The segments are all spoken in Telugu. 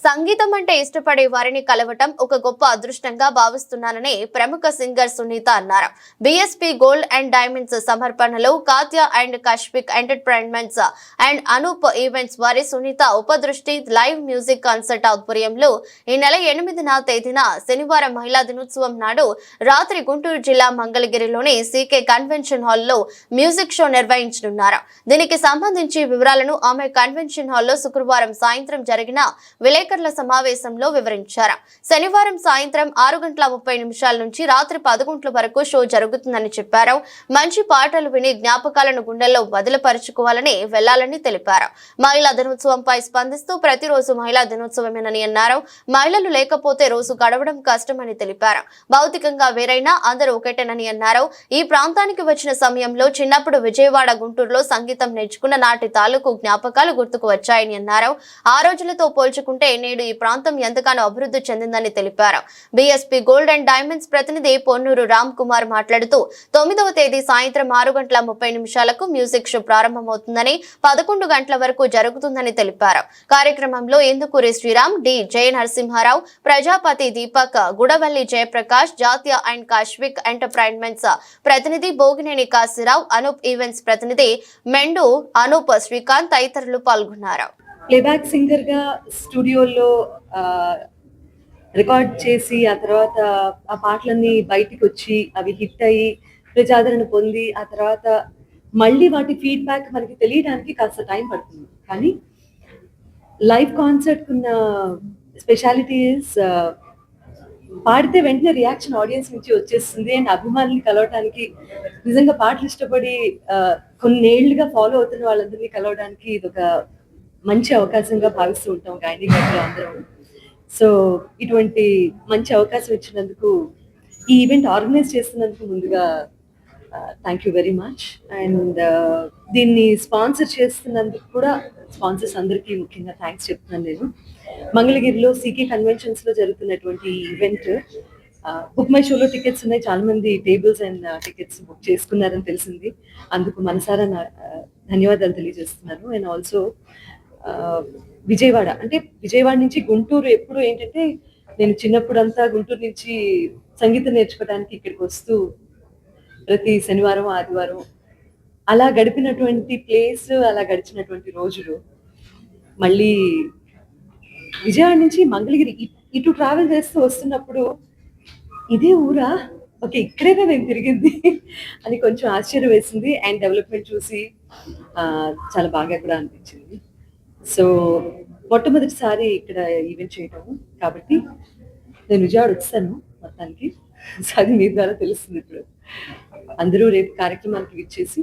సంగీతం అంటే ఇష్టపడే వారిని కలవటం ఒక గొప్ప అదృష్టంగా భావిస్తున్నానని ప్రముఖ సింగర్ సునీత అన్నారు. బిఎస్పీ గోల్డ్ అండ్ డైమండ్స్ సమర్పణలో Kathya and Kashmik entertainments and Anoop events వారి Sunitha Upadrashta live music concert ఆధ్వర్యంలో ఈ నెల 8వ తేదీన శనివారం మహిళా దినోత్సవం నాడు రాత్రి గుంటూరు జిల్లా మంగళగిరిలోని సీకే కన్వెన్షన్ హాల్లో మ్యూజిక్ షో నిర్వహించనున్నారు. దీనికి సంబంధించి వివరాలను ఆమె కన్వెన్షన్ హాల్లో శుక్రవారం సాయంత్రం జరిగిన విలేకరుల సమావేశంలో వివరించారు. శనివారం సాయంత్రం 6:30 నుంచి రాత్రి 10 వరకు షో జరుగుతుందని చెప్పారు. మంచి పాటలు విని జ్ఞాపకాలను గుండెల్లో బదిలపరుచుకోవాలని వెళ్లాలని తెలిపారు. మహిళా దినోత్సవంపై స్పందిస్తూ ప్రతిరోజు మహిళా దినోత్సవమేనని అన్నారు. మహిళలు లేకపోతే రోజు గడవడం కష్టమని తెలిపారు. భౌతికంగా వేరైనా అందరూ ఒకటేనని అన్నారు. ఈ ప్రాంతానికి వచ్చిన సమయంలో చిన్నప్పుడు విజయవాడ, గుంటూరులో సంగీతం నేర్చుకున్న నాటి తాలూకు జ్ఞాపకాలు గుర్తుకు వచ్చాయని అన్నారు. ఆ రోజులతో పోల్చుకుంటే నేడు ఈ ప్రాంతం ఎంతగానో అభివృద్ధి చెందిందని తెలిపారు. బిఎస్పీ గోల్డ్ అండ్ డైమండ్స్ ప్రతినిధి పొన్నూరు రామ్ కుమార్ మాట్లాడుతూ 9వ తేదీ సాయంత్రం 6:30 మ్యూజిక్ షో ప్రారంభమవుతుందని 11 గంటల వరకు జరుగుతుందని తెలిపారు. కార్యక్రమంలో ఇందుకూరి శ్రీరామ్, డి జయ నరసింహారావు, ప్రజాపతి దీపక్, గుడవల్లి జయప్రకాష్, జాతీయ అండ్ కాశ్మిక్ ఎంటర్ప్రైన్మెంట్స్ ప్రతినిధి భోగినేని కాశీరావు, అనూప్ ఈవెంట్స్ ప్రతినిధి మెండు అనూప్ శ్రీకాంత్ తదితరులు పాల్గొన్నారు. ప్లేబ్యాక్ సింగర్ గా స్టూడియోలో రికార్డ్ చేసి ఆ తర్వాత ఆ పాటలన్నీ బయటికి వచ్చి అవి హిట్ అయ్యి ప్రజాదరణ పొంది ఆ తర్వాత మళ్ళీ వాటి ఫీడ్బ్యాక్ మనకి తెలియడానికి కాస్త టైం పడుతుంది. కానీ లైవ్ కాన్సర్ట్ ఉన్న స్పెషాలిటీస్ పాడితే వెంటనే రియాక్షన్ ఆడియన్స్ నుంచి వచ్చేస్తుంది. అండ్ అభిమానుల్ని కలవడానికి, నిజంగా పాటలు ఇష్టపడి కొన్నేళ్లుగా ఫాలో అవుతున్న వాళ్ళందరినీ కలవడానికి ఇది ఒక మంచి అవకాశంగా భావిస్తూ ఉంటాం గాయని గారిలో అందరం. సో ఇటువంటి మంచి అవకాశం ఇచ్చినందుకు, ఈ ఈవెంట్ ఆర్గనైజ్ చేస్తున్నందుకు ముందుగా thank you very much. And దీన్ని స్పాన్సర్ చేస్తున్నందుకు కూడా స్పాన్సర్స్ అందరికీ ముఖ్యంగా థ్యాంక్స్ చెప్తున్నాను. నేను మంగళగిరిలో సీకే కన్వెన్షన్స్లో జరుగుతున్నటువంటి ఈవెంట్ బుక్ మై షోలో టికెట్స్ ఉన్నాయి. చాలా మంది టేబుల్స్ అండ్ టికెట్స్ బుక్ చేసుకున్నారని తెలిసింది. అందుకు మనసారా ధన్యవాదాలు తెలియజేస్తున్నాను. అండ్ ఆల్సో విజయవాడ నుంచి గుంటూరు ఎప్పుడు ఏంటంటే, నేను చిన్నప్పుడు అంతా గుంటూరు నుంచి సంగీతం నేర్చుకోవడానికి ఇక్కడికి వస్తూ ప్రతి శనివారం, ఆదివారం అలా గడిపినటువంటి ప్లేస్, అలా గడిచినటువంటి రోజులు మళ్ళీ విజయవాడ నుంచి మంగళగిరి ఇటు ట్రావెల్ చేస్తూ వస్తున్నప్పుడు ఇదే ఊరా, ఓకే ఇక్కడైనా నేను తిరిగింది అని కొంచెం ఆశ్చర్యం వేసింది. అండ్ డెవలప్మెంట్ చూసి చాలా బాగా కూడా అనిపించింది. సో మొట్టమొదటిసారి ఇక్కడ ఈవెంట్ చేయటం కాబట్టి నేను విజయవాడ వచ్చాను మొత్తానికి. సో అది మీ ద్వారా తెలుస్తుంది. ఇప్పుడు అందరూ రేపు కార్యక్రమానికి విచ్చేసి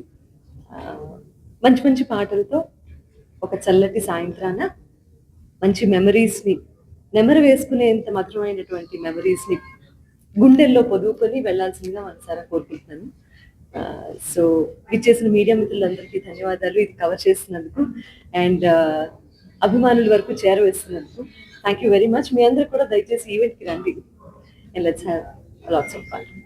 మంచి మంచి పాటలతో ఒక చల్లటి సాయంత్రాన మంచి మెమరీస్ని, నెమరు వేసుకునేంత మధురమైనటువంటి మెమరీస్ని గుండెల్లో పొదువుకొని వెళ్లాల్సిందిగా మనసారా కోరుకుంటున్నాను. సో విచ్చేసిన మీడియా మిత్రులందరికీ ధన్యవాదాలు ఇది కవర్ చేస్తున్నందుకు అండ్ అభిమానుల వరకు చేరవేస్తున్నందుకు థ్యాంక్ యూ వెరీ మచ్. మీ అందరూ కూడా దయచేసి ఈవెంట్కి రండి and let's have lots of fun.